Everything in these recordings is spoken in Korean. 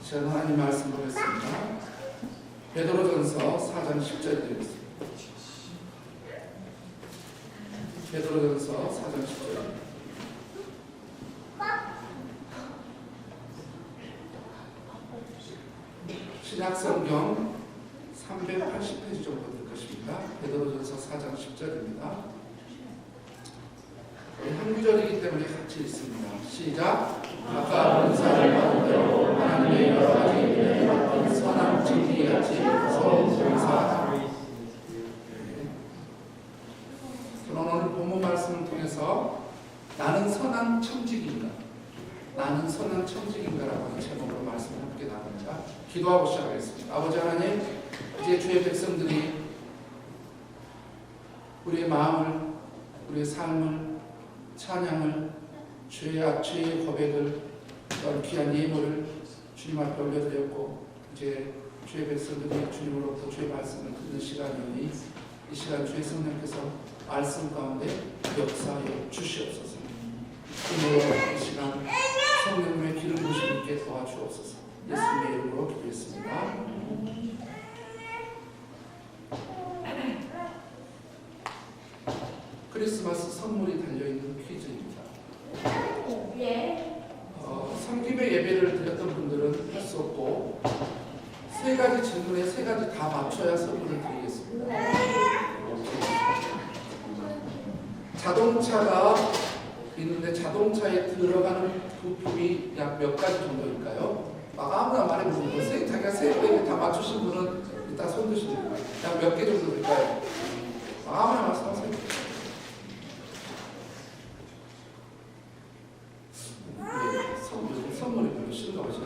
저는 하나님 말씀 보겠습니다. 베드로전서 4장 10절이 되겠습니다. 베드로전서 4장 10절. 신약성경 380페이지 정도 될 것입니다. 베드로전서 4장 10절입니다. 한 구절이기 때문에 같이 있습니다. 시작. 아까 은사를 받은 대로 하나님의 여러 가지 은혜를 받은 선한 청지기같이 서로 봉사하자. 저는 오늘 본문 말씀을 통해서 나는 선한 청지기인가, 나는 선한 청지기인가라고 하는 제목으로 말씀을 함께 나눕니다. 기도하고 시작하겠습니다. 아버지 하나님, 이제 주의 백성들이 우리의 마음을, 우리의 삶을, 찬양을, 죄의 고백을, 또한 귀한 예물을 주님 앞에 올려드렸고, 이제 주의 백성들이 주님으로부터 주의 말씀을 듣는 시간이오니 이 시간 주의 성령께서 말씀 가운데 역사하여 주시옵소서. 그러므로 이 시간 성령님의 기름 부으심을 있게 도와주옵소서. 예수님의 이름으로 기도했습니다. 크리스마스 선물이 달려있는 퀴즈입니다. 성김의 예배를 드렸던 분들은 할 수 없고, 세 가지 질문에 세 가지 다 맞춰야 선물을 드리겠습니다. 자동차가 있는데 자동차에 들어가는 부품이 약 몇 가지 정도일까요? 막 아무나 말해보세요. 자기가 세 개 다 맞추신 분은 일단 손 드시면 됩니다. 약 몇 개 정도 될까요? 아무나 말씀하세요. 선물이 별로 싫은가 보시네.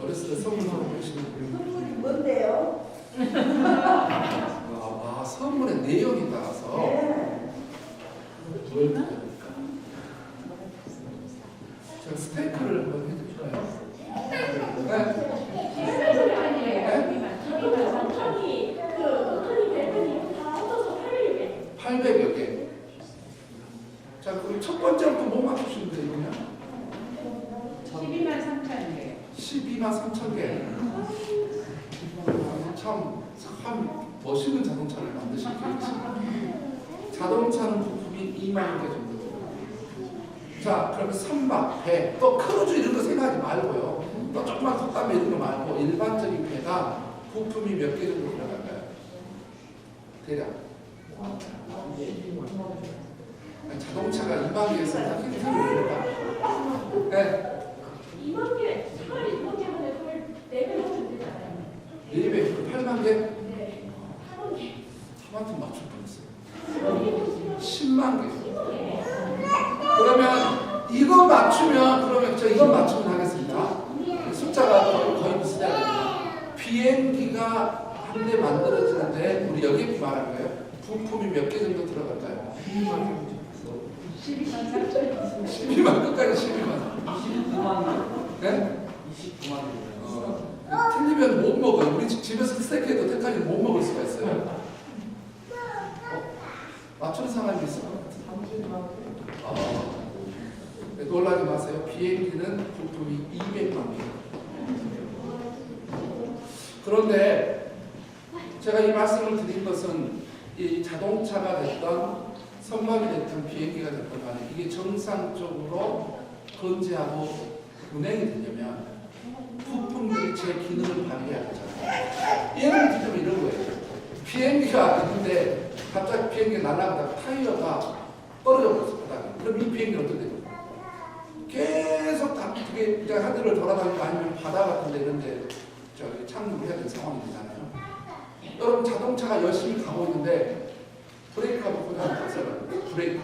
어렸을 때 선물 보시는 선물이 뭔데요? 선물의 내용이 따라서 뭘 드릴까? 제가 스테이크를 한번 해드릴까요? 네? 800여 개. 자, 그럼 첫 번째부터 못 맞추시면 되거든요. 12만 3천 개. 12만 3천 개. 참 멋있는 자동차를 만드셨겠지. 자동차는 부품이 2만 개 정도 됩니다. 자, 그러면 선박, 배, 또 크루즈 이런 거 생각하지 말고요. 또 조금만 덕담 이런 거 말고 일반적인 배가 부품이 몇 개 정도 들어갈까요? 대략. 자동차가 2만 개에서 다 힌트를 드릴까? 네. 2만 개, 차라리 2만 개만 해도 4배 넘으면 되잖아요. 4배, 8만 개? 네. 8만 개. 하마터 맞출 뻔했어요. 10만 개. 그러면 이거 맞추면, 그러면 저 이거 맞추면 하겠습니다. 숫자가 거의 비슷해요. 비행기가 한 대 만들어지는데 우리 여기 말한 거예요. 부품이 몇 개 정도 들어갈까요? 12만 3천 12만, 끝까지 12만. 29만. 네? 29만. 틀리면 못 먹어요. 우리 집에서 스테이크해도 때까지 못 먹을 수가 있어요. 맞추는 사람이 있을 것 같아요. 네, 놀라지 마세요. 비행기는 부품이 200만 개. 그런데 제가 이 말씀을 드린 것은 이 자동차가 됐던 선박이 됐던 비행기가 됐던 간에 이게 정상적으로 건재하고 운행이 되려면 부품들이 제 기능을 발휘해야 되잖아요. 예를 들자면 이런 거예요. 비행기가 있는데 갑자기 비행기 날아가다가 타이어가 떨어져 버렸어, 바닥에. 그럼 이 비행기는 어떻게 돼요? 계속 어떻게 그냥 하늘을 돌아다니고 아니면 바다 같은 데 이런 데 저기 착륙을 해야 되는 상황이 되잖아요. 여러분 자동차가 열심히 가고 있는데 브레이크가 고장이 났어요. 브레이크.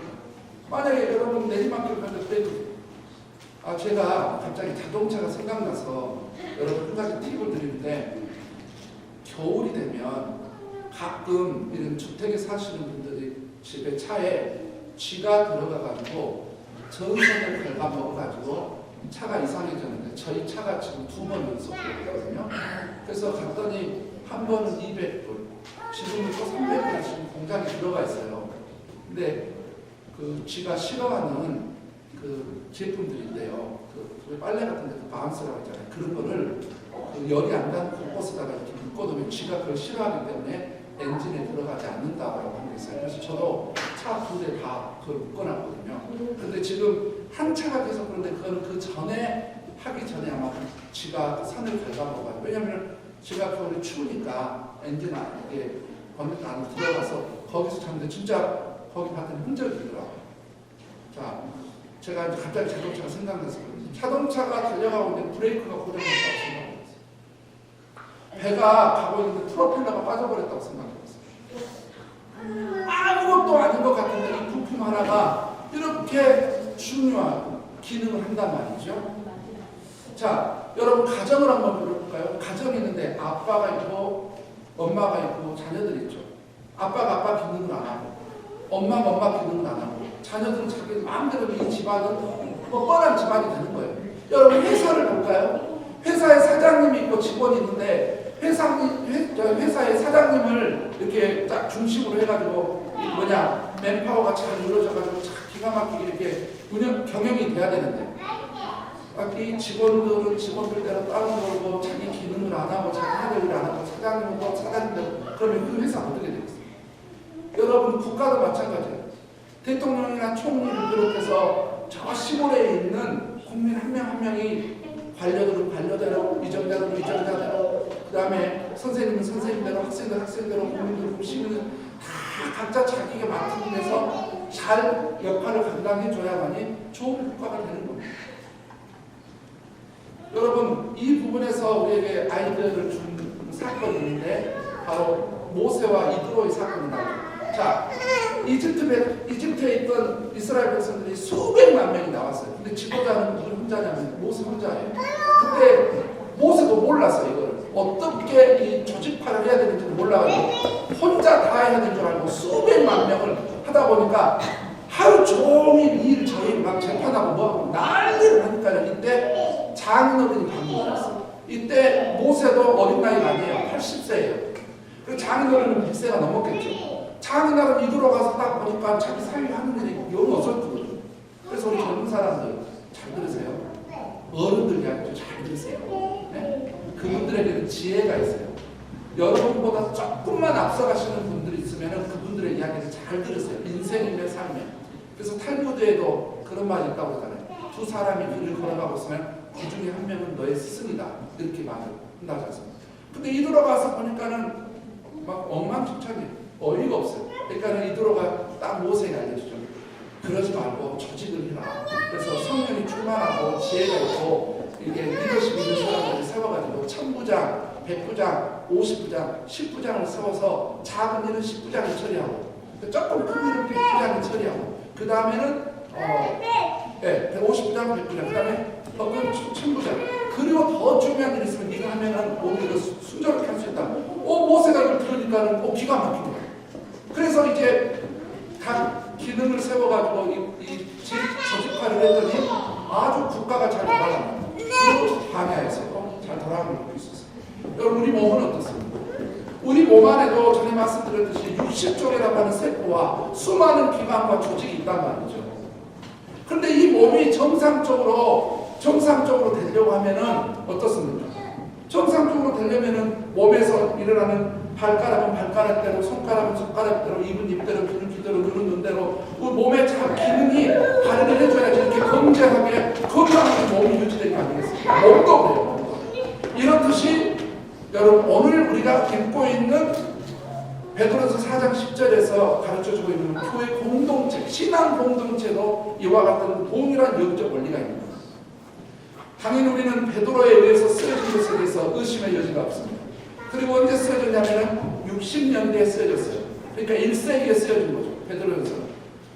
만약에 여러분 내리막길 가는데 브레이크. 제가 갑자기 자동차가 생각나서 여러분 한 가지 팁을 드리는데, 겨울이 되면 가끔 이런 주택에 사시는 분들이 집에 차에 쥐가 들어가가지고 전선을 갉아먹어가지고 차가 이상해졌는데, 저희 차가 지금 2번 연속이거든요. 그래서 갔더니 한 번은 200불, 지금은 또 300불 지금 공장에 들어가 있어요. 근데 그 쥐가 싫어하는 그 제품들인데요. 그 빨래 같은 데 그 바운스라고 있잖아요. 그런 거를 그 그 열이 안 닿는 곳곳에다가 이렇게 묶어두면 쥐가 그걸 싫어하기 때문에 엔진에 들어가지 않는다라고 하는 게 있어요. 그래서 저도 차 2대 다 그걸 묶어놨거든요. 근데 지금 한 차가 계속 그런데 그건 그 전에 하기 전에 아마 쥐가 산을 갉아먹어요. 왜냐하면 쥐가 겨울에 추우니까 엔진 안에 건너편 안에 들어가서 거기서 잤는데 진짜 거기 봤더니 흔적이 있더라고요. 자, 제가 이제 갑자기 자동차가 생각나서 자동차가 달려가고 있는데 브레이크가 고장났다고 생각해봤어요. 배가 가고 있는데 프로펠러가 빠져버렸다고 생각해봤어요. 아무것도 아닌 것 같은데 이 부품 하나가 이렇게 중요한 기능을 한단 말이죠. 자, 여러분 가정을 한번 볼까요? 가정이 있는데 아빠가 있고 엄마가 있고 자녀들이 있죠. 아빠가 아빠 기능을 안 하고 엄마가 엄마 기능을 안 하고 자녀들은 자기 마음대로 이 집안은 뭐 뻔한 집안이 되는 거예요. 여러분 회사를 볼까요? 회사에 사장님이 있고 직원이 있는데 회사의 사장님을 이렇게 딱 중심으로 해가지고 맨파워가 잘 이루어져가지고 기가 막히게 이렇게 경영이 돼야 되는데 이 직원들은 직원들대로 다른 걸고 자기 기능을 안 하고 자기 할 일을 안 하고 사장님은 또 사장님대로 그러면 그 회사 어떻게 되겠어요? 여러분 국가도 마찬가지예요. 대통령이나 총리를 비롯해서 저 시골에 있는 국민 한 명 한 명이 관료들은 관료대로 위정자들은 위정자대로 그 다음에 선생님은 선생님대로 학생들은 학생대로 국민들은 시민은 다 각자 자기가 맡은 일에서 잘 역할을 감당해줘야만이 좋은 국가가 되는 겁니다. 여러분 이 부분에서 우리에게 아이디어를 준 사건이 있는데 바로 모세와 이드로의 사건이다. 자, 이집트에 있던 이스라엘 백성들이 수백만 명이 나왔어요. 근데 지도자는 누구 혼자냐면 모세 혼자예요. 그때 모세도 몰랐어요. 이걸 어떻게 이 조직파를 해야 되는지 몰라가지고 혼자 다 해야 될 줄 알고 수백만 명을 하다 보니까 하루 종일 일 저희 막 재판하고 뭐하고 난리를 하니까요. 이때 장인어른이 방문했어요. 이때 모세도 어린 나이가 아니에요. 80세예요. 그 장인어른은 100세가 넘었겠죠. 장인어른 이들어 가서 딱 보니까 자기 사위하는 일이 영 어설프거든요. 그래서 우리 젊은 사람들 잘 들으세요. 어른들 이야기 잘 들으세요. 네? 그분들에게는 지혜가 있어요. 여러분보다 조금만 앞서가시는 분들이 있으면 그분들의 이야기를 잘 들으세요. 인생이며 삶에. 그래서 탈무드에도 그런 말이 있다고 하잖아요. 두 사람이 길을 걸어가고 있으면 그 중에 한 명은 너의 스승이다. 이렇게 말을 한다고 하지 않습니까? 근데 이들어 가서 보니까는 막 엉망진창이에요. 어이가 없어요. 그러니까 이드로가 딱 모세에게 알려주죠. 그러지 말고 조직을 해라. 그래서 성령이 충만하고 지혜가 있고 이게 리더십 있는 사람들을 세워가지고 1000부장, 100부장, 50부장, 10부장을 세워서 작은 일은 10부장을 처리하고 조금 큰 일은 100부장을 처리하고 그 다음에는 50부장, 100부장 그 다음에 1000부장 그리고 더 중요한 일이 있으면 이거 하면은 이거 순조롭게 할 수 있다. 모세가 이걸 들으니까는 기가 막힌 거예요. 그래서 이제 각 기능을 세워가지고 이 조직화를 했더니 아주 국가가 잘 돌아갑니다. 그 방향에서 잘 돌아가는 걸 볼 수 있었어요. 여러분 우리 몸은 어떻습니까? 우리 몸 안에도 전에 말씀드렸듯이 60쪽이라고 하는 세포와 수많은 기관과 조직이 있단 말이죠. 그런데 이 몸이 정상적으로 되려고 하면은 어떻습니까? 정상적으로 되려면은 몸에서 일어나는 발가락은 발가락대로, 손가락은 손가락대로, 입은 입대로, 귀는 귀대로, 눈은 눈대로 그 몸의 잘 기능이 발휘를 해줘야지 이렇게 건강하게 몸이 유지되는 거 아니겠습니까? 몸도 그래요. 몸도. 이렇듯이 여러분 오늘 우리가 겪고 있는 베드로서 4장 10절에서 가르쳐주고 있는 교회 공동체, 신앙 공동체도 이와 같은 동일한 영적 원리가 있는 겁니다. 당연히 우리는 베드로에 의해서 쓰여진 것에 대해서 의심의 여지가 없습니다. 그리고 언제 쓰여졌냐면 60년대에 쓰여졌어요. 그러니까 1세기에 쓰여진 거죠. 베드로에서.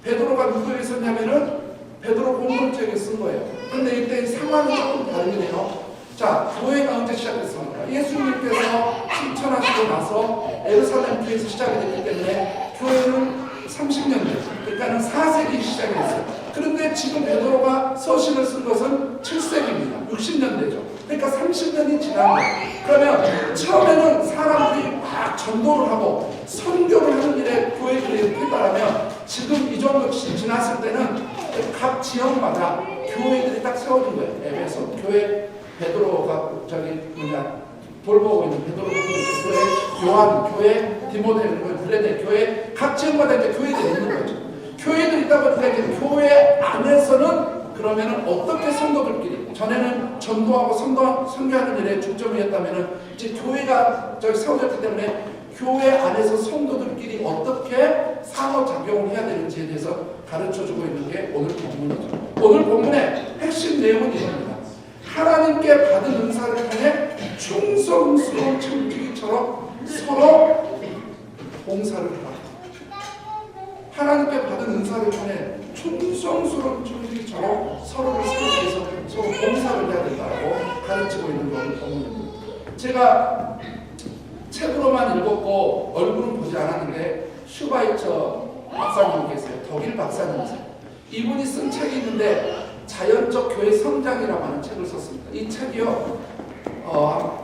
베드로가 누구에게 썼냐면은 베드로 공동체에게 쓴 거예요. 근데 이때 상황이 조금 다르네요. 자, 교회가 언제 시작됐습니까? 예수님께서 승천하시고 나서 예루살렘 교회에서 시작이 됐기 때문에 교회는 30년대, 그러니까는 4세기 시작이 됐어요. 그런데 지금 베드로가 서신을 쓴 것은 7세기입니다. 60년대죠. 그러니까 30년이 지난 거예요. 그러면 처음에는 사람들이 막 전도를 하고 선교를 하는 일에 교회들이 활발하면 지금 이 정도 지났을 때는 각 지역마다 교회들이 딱 세워진 거예요. 그래서 교회 베드로가 돌보고 있는 베드로 교회, 요한 교회, 디모데 블레데 교회, 각 지역마다 이제 교회들이 있는 거죠. 교회들이 있다 보니까 이제 교회 안에서는 그러면은 어떻게 성도들끼리 전에는 전도하고 선교하는 일에 중점이었다면은 이제 교회가 저기 세워졌기 때문에 교회 안에서 성도들끼리 어떻게 상호작용을 해야 되는지에 대해서 가르쳐주고 있는 게 오늘 본문이죠. 오늘 본문의 핵심 내용은 이겁니다. 하나님께 받은 은사를 통해 충성스러운 청지기처럼 서로 봉사를 하라. 하나님께 받은 은사를 통해 충성스러운 청지기처럼 서로를 세우기 위해서 서로 봉사를 해야 된다고 가르치고 있는 것을 본문입니다. 제가 책으로만 읽었고 얼굴은 보지 않았는데 슈바이처 박사님 계세요. 독일 박사님이세요. 이분이 쓴 책이 있는데 자연적 교회 성장이라고 하는 책을 썼습니다. 이 책이요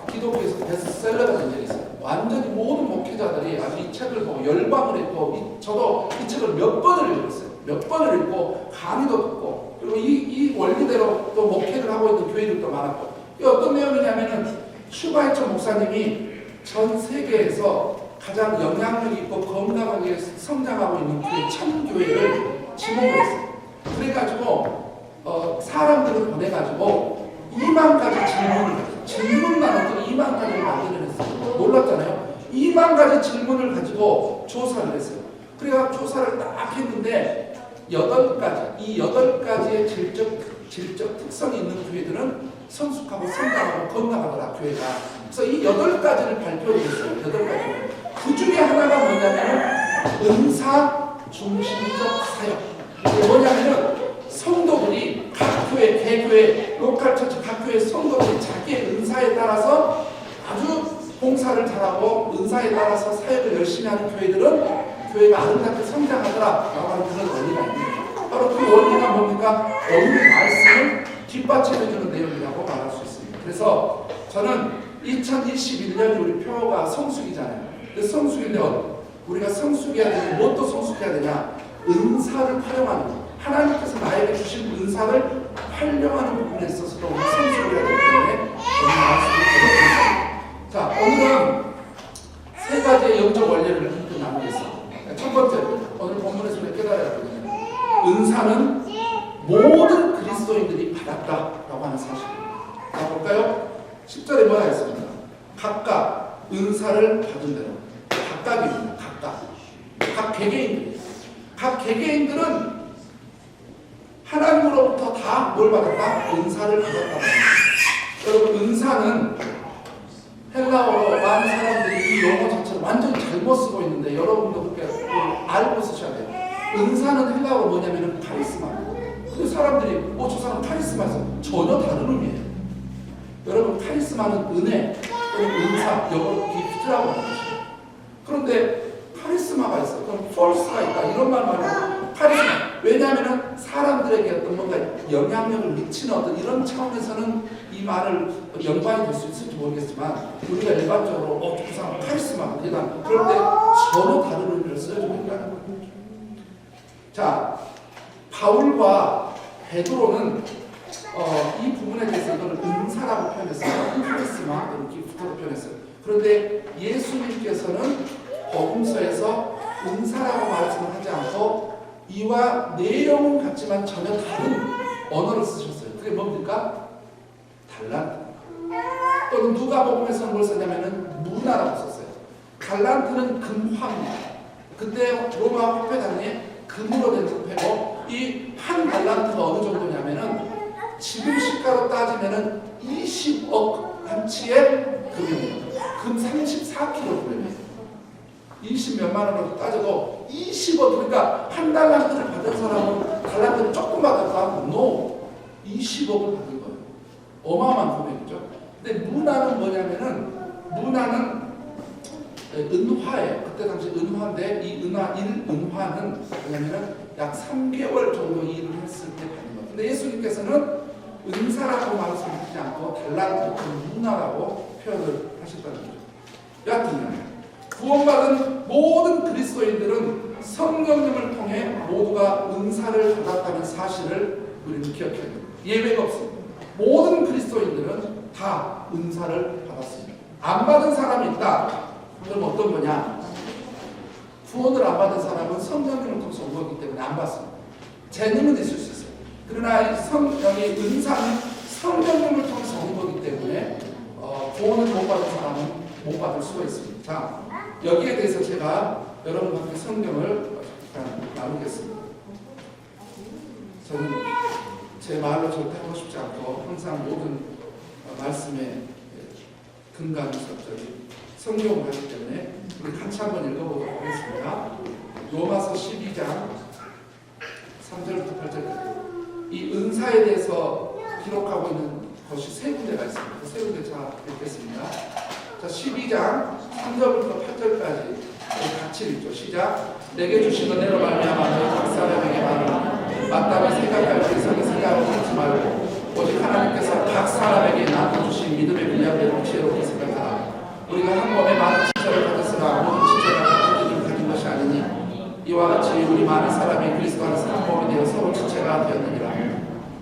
기독교에서 베스트셀러가 된 적이 있어요. 완전히 모든 목회자들이 아주 이 책을 보고 열광을 했고 저도 이 책을 몇 번을 읽었어요. 몇 번을 읽고 강의도 듣고 그리고 이 원리대로 또 목회를 하고 있는 교회들도 많았고 이 어떤 내용이냐면은 슈바이처 목사님이 전 세계에서 가장 영향력 있고 건강하게 성장하고 있는 교회 1000교회를 지목을 했어요. 그래가지고 사람들을 보내가지고 2만 가지 질문만으로 2만 가지를 만들어냈어요. 놀랐잖아요. 2만 가지 질문을 가지고 조사를 했어요. 그래가 조사를 딱 했는데 8가지, 이 8가지의 질적 특성이 있는 교회들은 성숙하고 성장하고 건강하더라, 교회가. 그래서 이 8가지를 발표를 했어요. 8가지. 그 중에 하나가 뭐냐면 은사 중심적 사역. 이게 뭐냐면은 성도들이 각 교회, 개교회, 로컬 처치 각 교회 성도들이 자기의 은사에 따라서 아주 봉사를 잘하고 은사에 따라서 사역을 열심히 하는 교회들은 교회가 아름답게 성장하더라라고 하는 그런 원리가 있습니다. 바로 그 원리가 뭡니까? 오늘 말씀을 뒷받침해주는 내용이라고 말할 수 있습니다. 그래서 저는 2021년이 우리 표가 성숙이잖아요. 근데 성숙인데 우리가 성숙해야 되는 무엇도 성숙해야 되냐? 은사를 활용하는 것. 하나님께서 나에게 주신 은사를 활용하는 부분에 있어서도 우리 성숙을 해야 되기 때문에 오늘 말씀을 드리겠습니다. 자, 오늘은 3가지의 영적 원리를 함께 나누겠습니다. 첫 번째, 오늘 본문에서 깨달아야 되거든요. 은사는 모든 그리스도인들이 받았다라고 하는 사실입니다. 자, 볼까요? 10절에 뭐가 있습니다. 각각 은사를 받은 대로. 각각입니다. 각 개개인들이에요. 각 개개인들은 하나님으로부터 다 뭘 받았다? 은사를 받았다. 여러분, 은사는 헬라어로 많은 사람들이 이 용어 자체를 완전히 잘못 쓰고 있는데 여러분도 그렇게 알고 쓰셔야 돼요. 은사는 헬라어로 뭐냐면 카리스마. 근데 사람들이 저 사람 카리스마에서 전혀 다른 의미예요. 여러분, 카리스마는 은혜 또는 은사, 영어로 기프트라고 하는 것이에요. 그런데 카리스마가 있어. 그럼 폴스가 있다. 이런 말 말고 카리스마. 왜냐하면 사람들에게 어떤 뭔가 영향력을 미치는 어떤 이런 차원에서는 이 말을 연관이 될 수 있을지 모르겠지만 우리가 일반적으로 그 사람 카리스마가 대단. 그럴 때 전혀 다른 의미를 써주고 있다는 거예요. 자, 바울과 베드로는 이 부분에 대해서 이거를 은사라고 표현했어요. 카리스마 또는 기프트로 표현했어요. 그런데 예수님께서는 복음서에서 은사라고 말씀을 하지 않고 이와 내용은 같지만 전혀 다른 언어를 쓰셨어요. 그게 뭡니까? 달란트. 또는 누가복음에서는 뭘 썼냐면은 문화라고 썼어요. 달란트는 금화입니다. 그때 로마 화폐 단위에 금으로 된 화폐고 이 한 달란트가 어느 정도냐면은 지금 시가로 따지면은 20억 한치의 금입니다. 금 34kg이에요. 20몇만 원으로 따져도 20억, 그러니까 한 달란트를 받은 사람은 달란트를 조금 받았다? No. 20억을 받은 거예요. 어마어마한 금액이죠. 근데 문화는 뭐냐면은 문화는 은화예요. 그때 당시 은화인데 이 은화는 뭐냐면은 약 3개월 정도 일을 했을 때 받는 거예요. 근데 예수님께서는 은사라고 말씀하시지 않고 달란트, 문화라고 표현을 하셨다는 거죠. 여하튼 구원받은 모든 그리스도인들은 성령님을 통해 모두가 은사를 받았다는 사실을 우리는 기억해야 됩니다. 예외가 없습니다. 모든 그리스도인들은 다 은사를 받았습니다. 안 받은 사람이 있다. 그럼 어떤 거냐? 구원을 안 받은 사람은 성령님을 통해서 온 거기 때문에 안 받습니다. 재능은 있을 수 있어요. 그러나 이 성령의 은사는 성령님을 통해서 온 거기 때문에 구원을 못 받은 사람은 못 받을 수가 있습니다. 자, 여기에 대해서 제가 여러분과 함께 성경을 나누겠습니다. 저는 제 말로 절대 하고 싶지 않고 항상 모든 말씀에 근간 설정이 성경을 하기 때문에 우리 같이 한번 읽어보도록 하겠습니다. 로마서 12장 3절부터 8절까지 이 은사에 대해서 기록하고 있는 것이 세 군데가 있습니다. 그 세 군데 자 읽겠습니다. 자, 12장 3절부터 8절까지 같이 읽죠. 시작. 내게 주신 은혜로 말미암아 너희 각 사람에게 마땅히 생각할 때 생각을 하지 말고 오직 하나님께서 각 사람에게 나눠주신 믿음의 분량대로 지혜롭게 생각하라. 우리가 한 몸에 많은 지체를 가졌으나 모든 지체가 같은 뜻을 가진 것이 아니니 이와 같이 우리 많은 사람이 그리스도 안에서 한 몸이 되어 서로 지체가 되었느니라.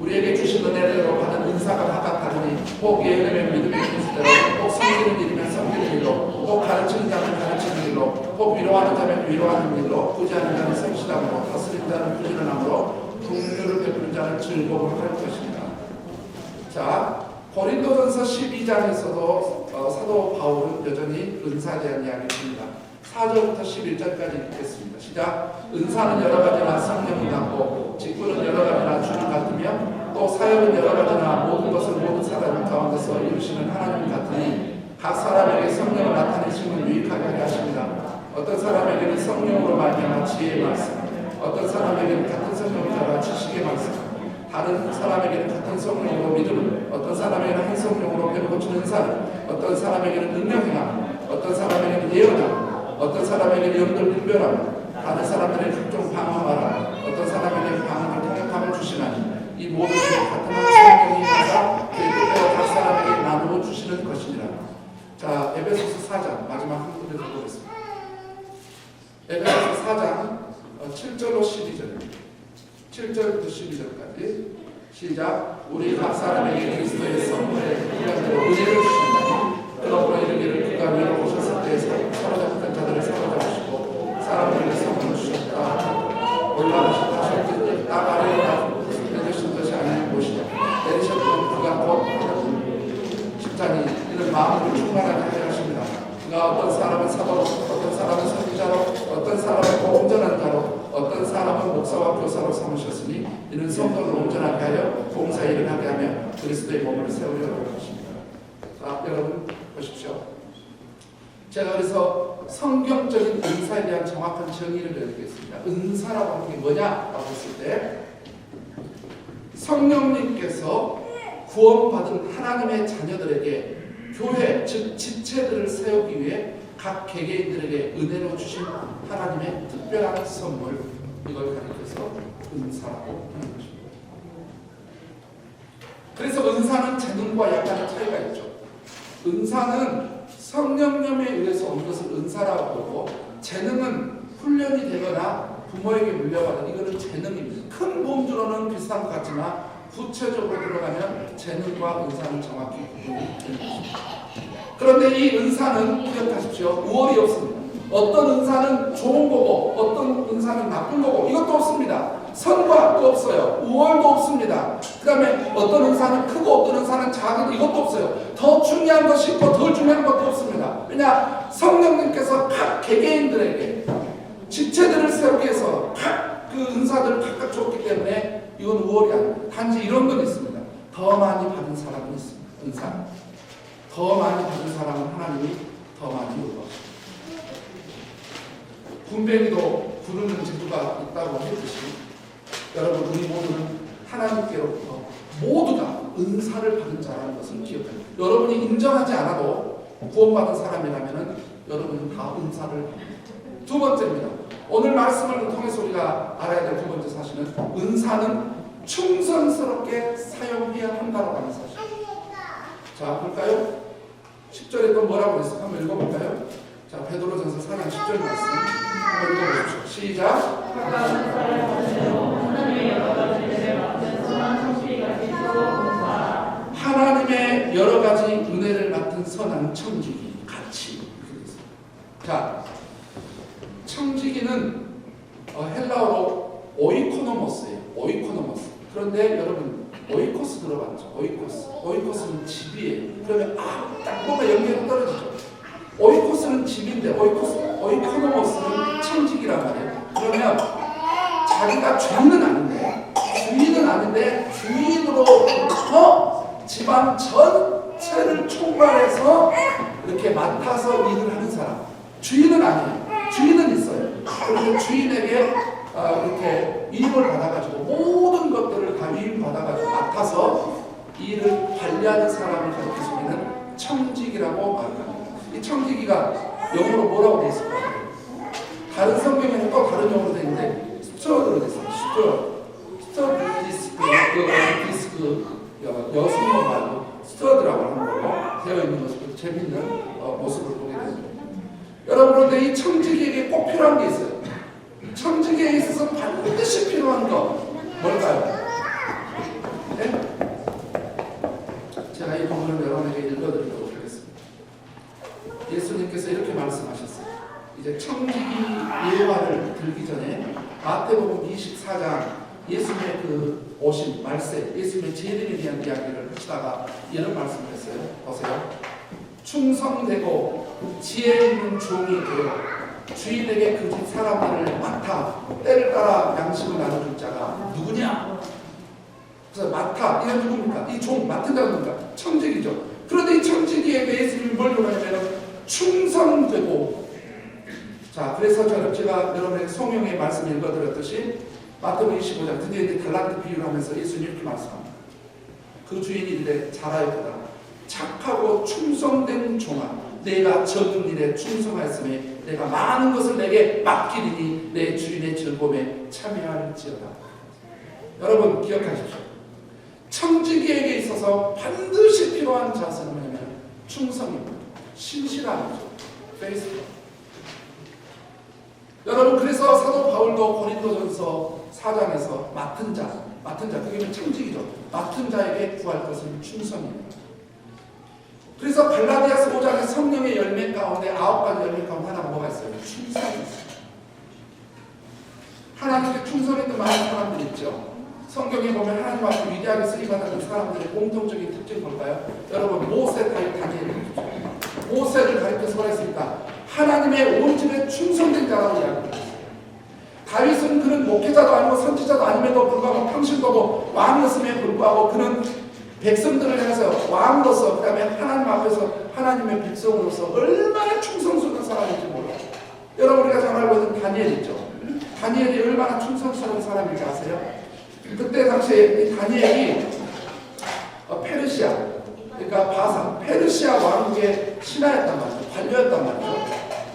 우리에게 주신 은혜대로 받은 은사가 각각 다르니 꼭 예언이면 믿음의 분수대로, 꼭 섬기는 일이면 섬기는 일로, 꼭 가르치는 자면 가르치는 일로, 꼭 위로하는 자면 위로하는 일로, 구제하는 자는 성실함으로, 다스리는 자는 부지런함으로, 긍휼을 베푸는 자는 즐거움을 할 것입니다. 자, 고린도전서 12장에서도 사도 바울은 여전히 은사에 대한 이야기를 합니다. 4절부터 11절까지 읽겠습니다. 시작. 은사는 여러 가지나 성령은 같고 직분은 여러 가지나 주는 같으며 또 사역은 여러 가지나 모든 것을 모든 사람 가운데서 이루시는 하나님 같으니 각 사람에게 성령을 나타내시면 유익하게 하게 하십니다. 어떤 사람에게는 성령으로 말미암아 지혜의 말씀, 어떤 사람에게는 같은 성령을 따라 지식의 말씀, 다른 사람에게는 같은 성령으로 믿음을, 어떤 사람에게는 한 성령으로 뱀 고치는 은사를, 어떤 사람에게는 능력이나, 어떤 사람에게는 예언을, 어떤 사람에게는 영들 분별함, 다른 사람들에게 각종 방언하라, 어떤 사람에게는 방언을 통역함을 주시나니 이 모든 것이 같은 성령이 하사 그리고 각 사람에게 나누어 주시는 것이니라. 자, 에베소서 4장 마지막 한 군데 보겠습니다. 에베소서 4장 7절로 12절 7절부터 12절까지 시작. 우리 각 사람에게 그리스도의 선물에 분량대로 은혜를 주신다니 그러므로 이르기를 그가 위로 오셨을 때 사로잡혔던 자들을 사로잡으시고 사람들에게 선물을 주셨다. 올라가셨다. 땅 아래로 내주신 것이 아닌 곳이다. 내리셨던 그가 곧 십자니 이는 마음을 충만하게 하려 하십니다. 그가 어떤 사람은 사도로, 어떤 사람은 선지자로, 어떤 사람은 온전한 자로, 어떤 사람은 목사와 교사로 삼으셨으니 이는 성도를 온전하게 하여 봉사 일을 하게 하며 그리스도의 몸을 세우려고 하십니다. 자, 여러분 보십시오. 제가 그래서 성경적인 은사에 대한 정확한 정의를 드리겠습니다. 은사라고 하는 게 뭐냐라고 했을 때 성령님께서 구원받은 하나님의 자녀들에게 교회, 즉 지체들을 세우기 위해 각 개개인들에게 은혜로 주신 하나님의 특별한 선물, 이걸 가리켜서 은사라고 하는 것입니다. 그래서 은사는 재능과 약간의 차이가 있죠. 은사는 성령님에 의해서 온 것을 은사라고 보고 재능은 훈련이 되거나 부모에게 물려받은 이거는 재능입니다. 큰 범주로는 비슷한 것 같지만 구체적으로 들어가면 재능과 은사는 정확히 구분이 되는 것입니다. 그런데 이 은사는 기억하십시오. 우월이 없습니다. 어떤 은사는 좋은 거고 어떤 은사는 나쁜 거고 이것도 없습니다. 선과 또 없어요. 우월도 없습니다. 그 다음에 어떤 은사는 크고 어떤 은사는 작은 이것도 없어요. 더 중요한 것이 있고 더 중요한 것도 없습니다. 왜냐? 성령님께서 각 개개인들에게 지체들을 세우기 위해서 각 그 은사들을 각각 줬기 때문에 이건 우월이 아닙니다. 단지 이런 건 있습니다. 더 많이 받은 사람은 있습니다. 은사. 더 많이 받은 사람은 하나님이 더 많이 요구하십니다. 군뱅이도 부르는 제도가 있다고 했듯이 여러분 우리 모두는 하나님께로부터 모두 다 은사를 받은 자라는 것을 기억해요. 여러분이 인정하지 않아도 구원받은 사람이라면 여러분은 다 은사를 받습니다. 두 번째입니다. 오늘 말씀을 통해서 우리가 알아야 될 두 번째 사실은 은사는 충성스럽게 사용해야 한다고 하는 사실. 자, 볼까요? 10절에 또 뭐라고 했어요? 한번 읽어볼까요? 자, 베드로전서 4장 10절 말씀 한번 읽어보십시오. 시작. 하나님의 여러 가지 은혜를 맡은 같은 선한 청지기 같이 이렇게 됐어요. 자, 청지기는 헬라어로 오이코노모스예요. 오이코노모스. 그런데 여러분 오이코스 들어봤죠? 오이코스. 오이코스는 집이에요. 그러면 딱 보면 연결이 떨어지죠. 오이코스는 집인데 오이코노모스는 청지기란 말이에요. 그러면 자기가 주인은 아닌데 주인으로부터 집안 전체를 총괄해서 이렇게 맡아서 일을 하는 사람. 주인은 아니에요. 주인은 있어요. 그런데 주인에게 이렇게 위임을 받아가지고 모든 것들을 다 위임받아가지고 맡아서 일을 관리하는 사람을 가리키는 청지기라고 말합니다. 이 청지기가 영어로 뭐라고 되어 있을까요? 다른 성경에는 또 다른 영어로 되어 있는데 스튜어드로 되어 있어요. 스튜어디스크 여성어 말고 스튜어드라고 하는 걸로 되어 있는 모습을 재밌는 모습을 보게 됩니다. 여러분 그런데 이 청지기에게 꼭 필요한 게 있어요. 청지기에 있어서 반드시 필요한 거 뭘까요? 네? 제가 이 부분을 여러분에게 읽어드리도록 하겠습니다. 예수님께서 이렇게 말씀하셨어요. 이제 청지기 예화를 들기 전에 마태복음 24장 예수님의 그 오심, 말세, 예수님의 재림에 대한 이야기를 하시다가 이런 말씀을 했어요. 보세요. 충성되고 지혜 있는 종이 되어 주인에게 그 집 사람들을 맡아 때를 따라 양식을 나눠줄 자가 누구냐? 그래서 맡아, 이게 누굽니까? 이 종, 맡은 자가 누굽니까? 청지기죠. 그런데 이 청지기에게 예수님이 뭘 요구하냐면 충성되고, 자, 그래서 제가 여러분에게 성경의 말씀 읽어드렸듯이 마태복음 25장 드디어 이제 달란트 비유를 하면서 예수님이 이렇게 말씀합니다. 그 주인이 이르되 잘하였도다. 착하고 충성된 종아, 내가 적은 일에 충성하였으니 내가 많은 것을 내게 맡기리니 내 주인의 즐거움에 참여할지어다. 여러분 기억하십시오. 청지기에게 있어서 반드시 필요한 자세는 뭐냐면 충성입니다. 신실함이죠. 페이스북. 여러분 그래서 사도 바울도 고린도전서 4장에서 맡은 자 그게 청지기죠. 맡은 자에게 구할 것은 충성입니다. 그래서 갈라디아서 5장의 성령의 열매 가운데 9가지 열매 가운데 하나가 뭐가 있어요? 충성이 있어요. 하나님께 충성했던 많은 사람들이 있죠. 성경에 보면 하나님 앞에 위대하게 쓰임받았던 사람들의 공통적인 특징이 뭘까요? 여러분 모세, 다윗, 다니엘을 보십시오. 모세를 가리켜서 뭐라 했습니까? 하나님의 온 집에 충성된 자라고 이야기했어요. 다윗은 그는 목회자도 아니고 선지자도 아님에도 불구하고 평신도고 왕이었음에 불구하고 그는 백성들을 향해서 왕으로서 그 다음에 하나님 앞에서 하나님의 백성으로서 얼마나 충성스러운 사람인지 몰라요. 여러분 우리가 잘 알고 있는 다니엘 있죠. 다니엘이 얼마나 충성스러운 사람인지 아세요? 그때 당시에 이 다니엘이 페르시아 그러니까 바사 페르시아 왕국의 신하였단 말이죠. 관료였단 말이죠.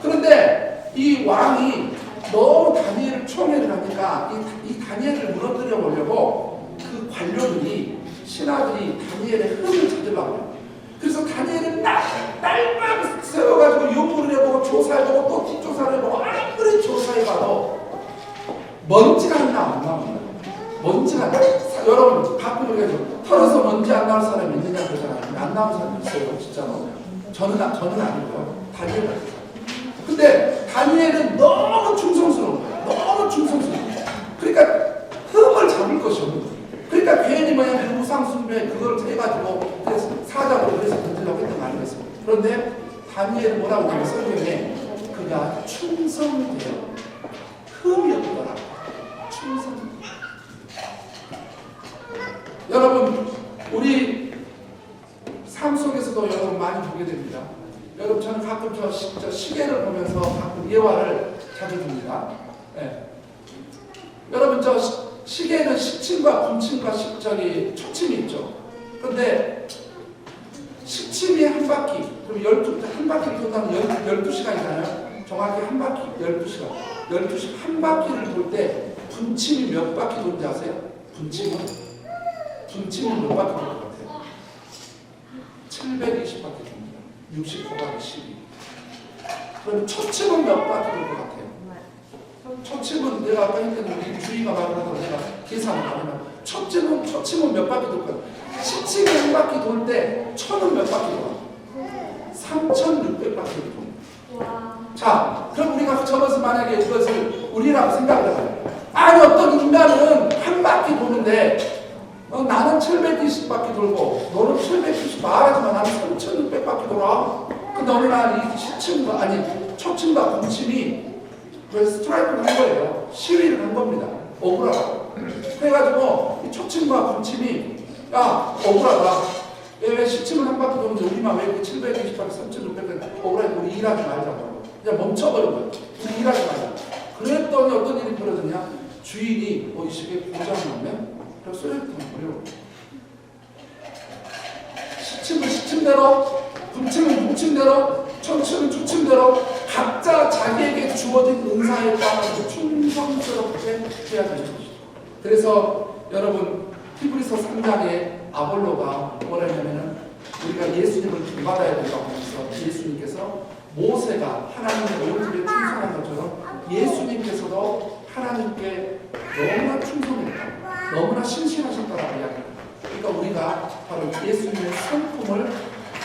그런데 이 왕이 너무 다니엘을 총애를 하니까 이 다니엘을 무너뜨려 보려고 그 관료들이 신하들이 다니엘의 흠을 찾으려고 해요. 그래서 다니엘은 날밤 세워가지고 요구를 해보고 조사해보고 또 뒷조사를 해보고 아무리 조사해봐도 먼지가 안 나옵니다. 먼지가 여러분 가끔 우리가 털어서 먼지 안 나올 사람이 있느냐 그러잖아요. 안 나온 사람이 있어요. 진짜로. 저는 아니고요. 다니엘. 근데 다니엘은 너무 충성스러운 거예요. 너무 충성스러운 거예요. 그러니까 흠을 잡을 것이 없는 거예요. 그러니까 괜히 뭐냐면 우상숭배 그걸 해가지고 그래서 사자로 그래서 던지려고 했던 거 아니겠습니까? 그런데 다니엘은 뭐라고 하면 성경에 그가 충성되어 흠이 없더라. 충성. 여러분 우리 삶 속에서도 여러분 많이 보게 됩니다. 여러분 저는 가끔 저 시계를 보면서 가끔 예화를 자주 듭니다. 네. 여러분 저 시계에는 시침과 분침과 초침이 있죠. 그런데 시침이 한 바퀴, 그럼 한 바퀴를 돈다면 12시간이잖아요. 정확히 한 바퀴, 12시간. 12시간 한 바퀴를 돌 때 분침이 몇 바퀴 도는지 아세요? 분침은 몇 바퀴 돌 것 같아요? 720바퀴 돕니다. 60 곱하기 12. 그럼 초침은 몇 바퀴 돌 것 같아요? 초침은 내가 아까 했던 우리 주의가 말하다가 내가 계산을 하면 초침은 몇 바퀴 돌 거야? 시침이 한 바퀴 돌 때 초는 몇 바퀴 돌아? 3,600바퀴를 돕니다. 와. 자, 그럼 우리가 적어서 만약에 이것을 우리라고 생각을 해봐요. 아니, 어떤 인간은 한 바퀴 도는데 나는 720바퀴 돌고 너는 790 말하지만 나는 3,600바퀴 돌아. 근데 어느 날 이 시침과 아니 초침과 공침이 스트라이크를 한 거예요. 시위를 한 겁니다. 억울하다. 그래가지고 이 초침과 공침이 야 억울하다. 왜 시침을 한 바퀴 도는데 우리만 왜 720바퀴 3,600바퀴 억울하게 우리 일하지 말자고. 그냥 멈춰버린 거예요. 우리 일하지 말자. 그랬더니 어떤 일이 벌어졌냐? 주인이 이 시계 고장이 나면 그래서 쓰레기통에 버려. 시침은 시침대로, 분침은 분침대로, 청침은 초침대로 각자 자기에게 주어진 은사에 따라서 충성스럽게 해야 되는 것이죠. 그래서 여러분 히브리서 3장에 아볼로가 뭐라 했냐면은 우리가 예수님을 본받아야 된다고 하면서 예수님께서 모세가 하나님의 오른쪽에 충성한 것처럼 예수님께서도 하나님께 너무나 충성했다. 너무나 신실하셨다라고 이야기합니다. 그러니까 우리가 바로 예수님의 성품을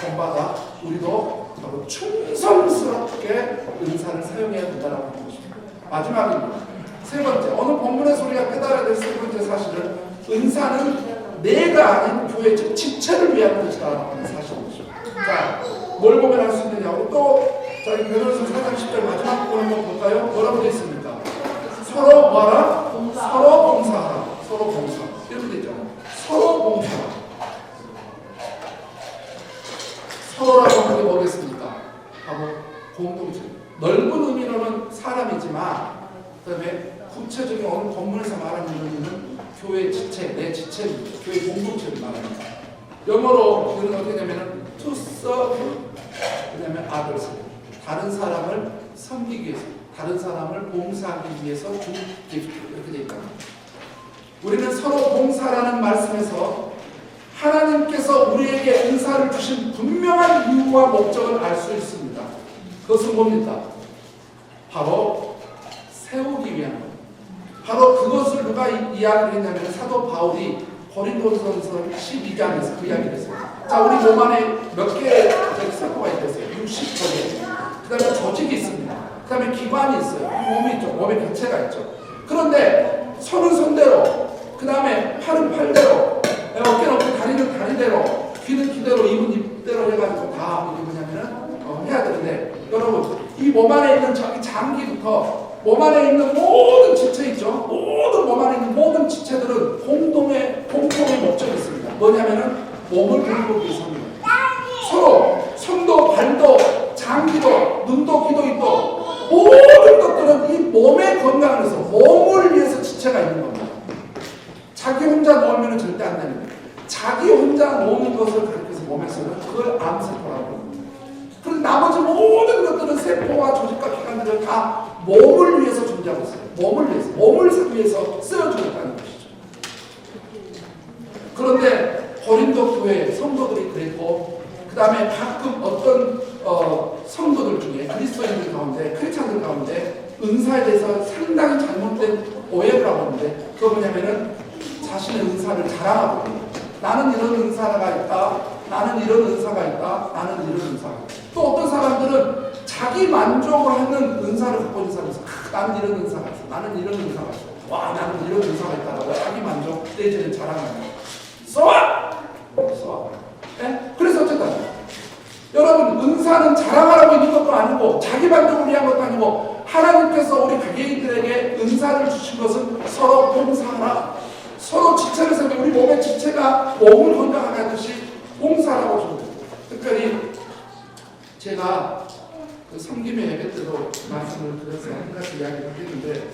본받아 우리도 바로 충성스럽게 은사를 사용해야 된다라고 하는 것입니다. 마지막입니다. 세 번째, 오늘 본문에서 우리가 깨달아야 될 세 번째 사실은 은사는 내가 아닌 교회 즉 지체를 위한 것이다라고 하는 사실입니다. 자, 뭘 보면 알 수 있느냐고 또 저희 변호사 4장 10절 마지막 부분 한번 볼까요? 뭐라고 되어 있습니까? 서로 뭐하라? 서로 봉사하라. 서로 봉사. 이렇게 되어 있잖아요. 서로 봉사하라. 서로라고 하는 게 뭐겠습니까? 바로 공동체. 넓은 의미로는 사람이지만 그 다음에 구체적인 어느 본문에서 말하는 의미는 교회 지체, 내 지체입니다. 교회 공동체를 말합니다. 영어로 이건 어떻게 되냐면은 to serve 그 다음에 others. 다른 사람을 섬기기 위해서, 다른 사람을 봉사하기 위해서 준 기프트 이렇게 되어 있다. 우리는 서로 봉사라는 말씀에서 하나님께서 우리에게 은사를 주신 분명한 이유와 목적을 알 수 있습니다. 그것은 뭡니까? 바로 세우기 위한 것. 바로 그것을 누가 이야기를 했냐면 사도 바울이 고린도전서 12장에서 그 이야기를 했어요. 자, 우리 몸 안에 몇 개의 세포가 있어요? 60개. 그 다음에 조직이 있습니다. 그 다음에 기관이 있어요. 몸이 있죠. 몸에 개체가 있죠. 그런데 손은 손대로, 그 다음에 팔은 팔대로, 어깨는 어깨, 다리는 다리대로, 귀는 귀대로, 입은 입대로 해가지고 다 이게 뭐냐면은 해야 되는데 여러분 이 몸 안에 있는 저기 장기부터 몸 안에 있는 모든 지체 있죠. 모든 몸 안에 있는 모든 지체들은 공통의 목적이 있습니다. 뭐냐면은 몸을 돌보기 위해서입니다. 서로 손도 발도 장기도 눈도 귀도 있고 모든 것들은 이 몸의 건강을 위해서 몸을 위해서 지체가 있는 겁니다. 자기 혼자 놓으면 절대 안 됩니다. 자기 혼자 놓는 것을 가리켜서 몸에서는 그걸 암세포라고 합니다. 그런데 나머지 모든 것들은 세포와 조직과 기관들은 다 몸을 위해서 존재하고 있어요. 몸을 위해서 쓰여주고 있다는 것이죠. 그런데 고린도 교회 성도들이 그랬고 그 다음에 가끔 어떤 성도들 중에 그리스도인들 가운데 크리스찬들 가운데 은사에 대해서 상당히 잘못된 오해를 하고 있는데 그거 뭐냐면은 자신의 은사를 자랑하고 나는 이런 은사가 있다. 나는 이런 은사가 있다. 나는 이런 은사가 있다. 또 어떤 사람들은 자기 만족을 하는 은사를 갖고 있는 사람이 있어. 나는 이런 은사가 있어. 나는 이런 은사가 있어. 와, 나는 이런 은사가 있다라고 자기 만족 내지는 자랑하는 거예요. 써와! 네? 그래서 어쨌든 여러분 은사는 자랑하라고 있는 것도 아니고 자기 만족을 위한 것도 아니고 하나님께서 우리 개개인들에게 은사를 주신 것은 서로 봉사하라. 서로 지체를 세우고 우리 몸의 지체가 몸을 건강하게 하듯이 봉사라고 줍니다. 특별히 제가 그 섬김의 예배 때도 말씀을 드려서 한 가지 이야기를 했는데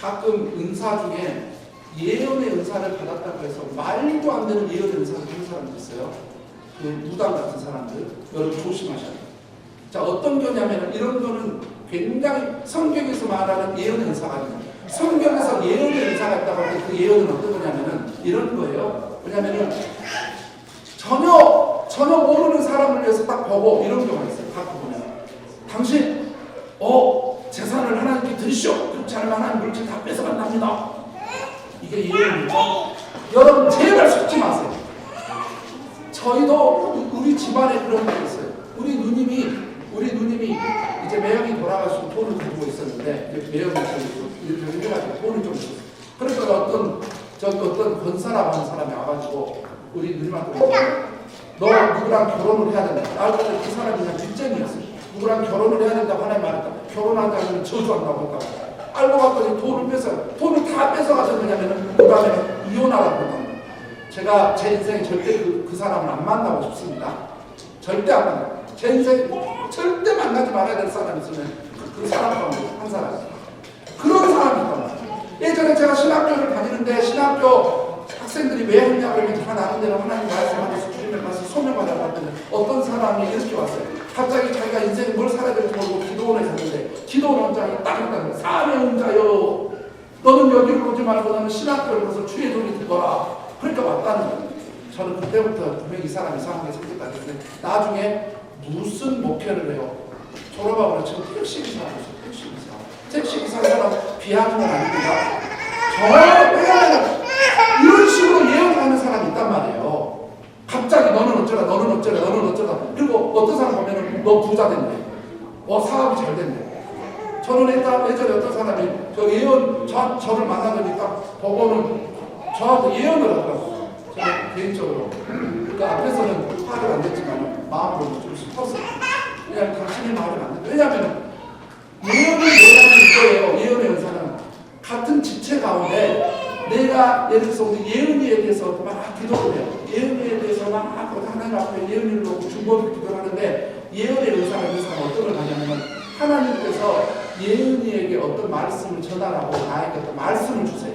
가끔 은사 중에 예언의 은사를 받았다고 해서 말도 안 되는 예언의 은사를 하는 사람도 있어요. 그 무당 같은 사람들 여러분 조심하셔야 돼요. 자, 어떤 거냐면 이런 거는 굉장히 성경에서 말하는 예언의 은사가 아니에요. 성경에서 예언의 은사가 있다고 할 때 그 예언은 어떤 거냐면은 이런 거예요. 왜냐면은 전혀 모르는 사람을 위해서 딱 보고 이런 경우가 있어요. 딱 보면 당신 재산을 하나님께 드리시오. 그렇지 않으면 하나님 물질 다 뺏어간답니다. 이게 예언입니다. 여러분 제발 속지 마세요. 저희도 우리 집안에 그런 게 있어요. 우리 누님 우리 누님이 이제 매형이 돌아가시고 돈을 가지고 있었는데 매형이 이렇게 해가지고 돈을 좀 있었어요. 그러니까 어떤 권사라고 하는 사람이 와가지고 우리 누님한테 너 누구랑 결혼을 해야 된다. 알고 보니 그 사람이 그냥 뒷전이었어요. 누구랑 결혼을 해야 된다고 하나님 말했다. 결혼한다면 저주한다고 했다고. 알고 봤더니 돈을 뺏어요. 돈을 다 뺏어가서 그냐면은 그 다음에 이혼하라고 했다. 제가 제 인생에 절대 그 사람을 안 만나고 싶습니다. 절대 안 만나요. 제 인생에 절대 만나지 말아야 될 사람이 있으면 그 사람 가운데 한 사람. 그런 사람이 있단 말이에요. 예전에 제가 신학교를 다니는데 신학교 학생들이 왜 했냐고 하면 다 나는 대로 하나님 말씀하면서 주님의 말씀 소명하라고 했더니 어떤 사람이 이렇게 왔어요. 갑자기 자기가 인생에 뭘 살아야 될지 모르고 기도원에 갔는데 기도원 원장이 딱 있다는 거예요. 사명자여 너는 여기로 오지 말고 너는 신학교를 가서 주의 돈이 되거라. 그러니까 왔다는 거예요. 저는 그때부터 분명히 이 사람이 이상하게 생겼다 했는데 나중에 무슨 목회를 해요. 졸업하고 지금 택시기사라고 했어요. 택시기사라는 사람 비하는 건 아닙니다. 왜냐하면 이런 식으로 예언하는 사람이 있단 말이에요. 갑자기 너는 어쩌라 너는 어쩌라 너는 어쩌라. 그리고 어떤 사람 보면은 너 부자 됐네. 사업이 잘 됐네. 저는 예전에 어떤 사람이 저를 만나더니 딱 보고는 저한테 예언을 하더라고요. 저는 개인적으로. 그러니까 앞에서는 화를 안 냈지만 마음으로 좀 싶었어요. 그냥 당신의 마음을 안 냈다. 왜냐하면 예언을 이거예요. 예언의 연사는 같은 지체 가운데 내가 예를 들어서 우리 예언이에 대해서 막 기도를 해요. 예언이에 대해서 막 하나님 앞에 예언을 놓고 중보를 기도를 하는데 예언의 연사는 그 사람 어떤 걸 하냐면 하나님께서 예언이에게 어떤 말씀을 전하라고 나에게 어떤 말씀을 주세요.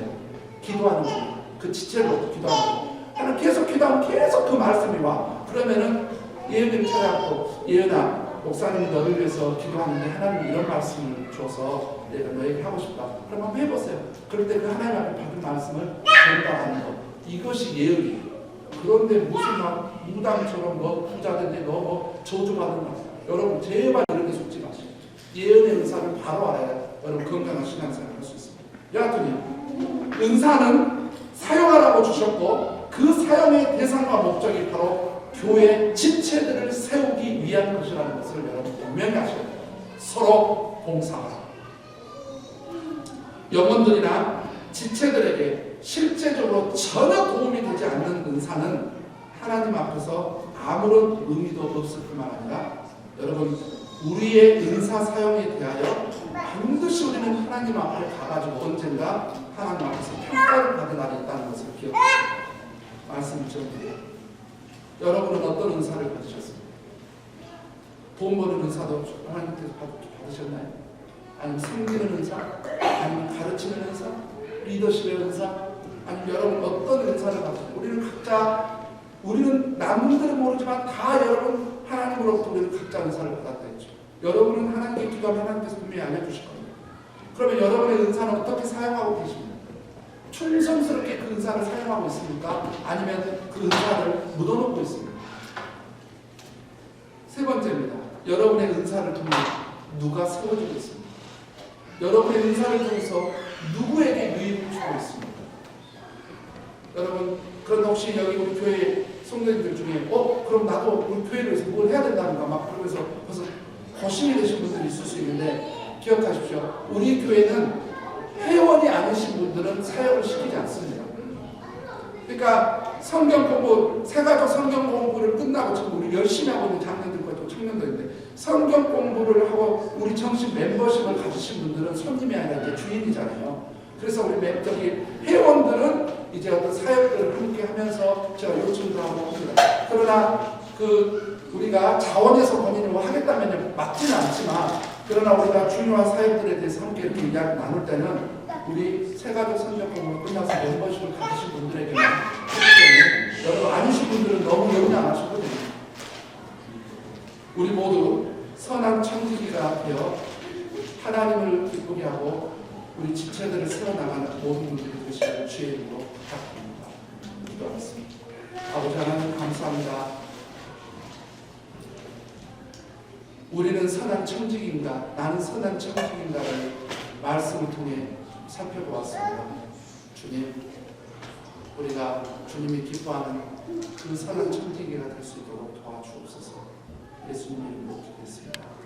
기도하는 중. 그 지체로 기도하는 중. 하나님 계속 기도하면 계속 그 말씀이 와. 그러면은 예언님 찾아갖고 예언아 목사님이 너를 위해서 기도하는데 하나님이 이런 말씀을 줘서 내가 너에게 하고 싶다. 그럼 한번 해보세요. 그럴 때 그 하나님 앞에 받은 말씀을 전달하는 것. 이것이 예언이에요. 그런데 무슨 막 무당처럼 너 부자 됐네, 너 뭐 저주받는다. 여러분 제발 이렇게 속지 마세요. 예언의 은사를 바로 알아야 여러분 건강한 신앙생활을 할 수 있습니다. 여하튼 은사는 사용하라고 주셨고 그 사용의 대상과 목적이 바로 교회 지체들을 세우기 위한 것이라는 것을 여러분 분명히 아셔야 돼요. 서로 봉사하라. 영혼들이나 지체들에게 실제적으로 전혀 도움이 되지 않는 은사는 하나님 앞에서 아무런 의미도 없을 뿐만 아니라 여러분 우리의 은사 사용에 대하여 반드시 우리는 하나님 앞에 가가지고 언젠가 하나님 앞에서 평가를 받을 날이 있다는 것을 기억하십시오. 말씀을 전해드려요. 여러분은 어떤 은사를 받으셨습니까? 돈 버는 은사도 하나님께서 받으셨나요? 아니면 섬기는 은사? 아니면 가르치는 은사? 리더십의 은사? 아니면 여러분 어떤 은사를 받으셨나요? 우리는 남들은 모르지만 다 여러분 하나님으로부터 우리는 각자 은사를 받았다 했죠. 여러분은 하나님께 기도하면 하나님께서 분명히 알려주실 겁니다. 그러면 여러분의 은사는 어떻게 사용하고 계십니까? 충성스럽게 그 은사를 사용하고 있습니까? 아니면 그 은사를 묻어놓고 있습니까? 세 번째입니다. 여러분의 은사를 통해 누가 세워지고 있습니까? 여러분의 은사를 통해서 누구에게 유익을 주고 있습니까? 여러분, 그런데 혹시 여기 우리 교회 성도님들 중에 그럼 나도 우리 교회를 위해서 뭘 해야 된다는가 막 그러면서 벌써 고심이 되신 분들이 있을 수 있는데 기억하십시오. 우리 교회는 회원이 아니신 분들은 사역을 시키지 않습니다. 그러니까 성경 공부, 세가족 성경 공부를 끝나고 지금 우리 열심히 하고 있는 장년들과 또 청년들인데 성경 공부를 하고 우리 정식 멤버십을 가지신 분들은 손님이 아니라 이제 주인이잖아요. 그래서 우리 회원들은 이제 어떤 사역들을 함께 하면서 제가 요청도 하고 합니다. 그러나 우리가 자원에서 본인이 뭐 하겠다면 막지는 않지만 그러나 우리가 중요한 사역들에 대해서 함께 이렇게 이야기 나눌 때는 우리 세가족 성경 공부를 끝나서 멤버십을 가지신 분들에게는 하기 때문에 여러분 아니신 분들은 너무 염려 안 하셔도 됩니다. 우리 모두 선한 청지기가 되어 하나님을 기쁘게 하고 우리 지체들을 세워나가는 모든 분들이 되시기를 주의 이름으로 부탁드립니다. 기도하겠습니다. 아버지 하나님 감사합니다. 우리는 선한 청지기인가 나는 선한 청지기인가를 말씀을 통해 살펴보았습니다. 주님, 우리가 주님이 기뻐하는 그 선한 청지기가 될 수 있도록 도와주옵소서. 예수님 이름으로 기도했습니다.